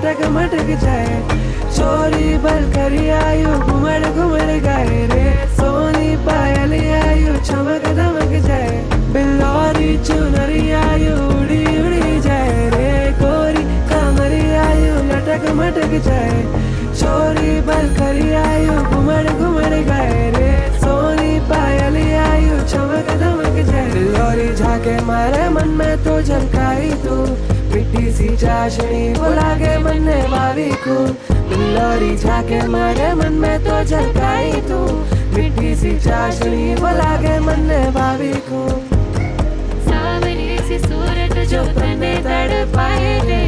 लटक मटक जाए। चोरी बल करी आयु घुमड़ घुमड़ गाए रे, सोनी पायल आयु चमक दमक जाए। बिल्लौरी चुनरी आयु उड़ी उड़ी जाए रे, गोरी कमरी आयु लटक मटक जाए। चोरी बल करी आयु घुमड़ घुमड़ गाए रे, सोनी पायल आयु चमक दमक जाए। बिल्लौरी झाके मारे मन में तो झलकाई तू, मिट्टी सी चाशनी वो लागे मन ने भावी को। बिल्लौरी झाके मारे मन में तो झलकाई तू, मिट्टी सी चाशनी वो लागे मन ने भावी को। सावरी सी सूरत जो तने तड़ पाए रे,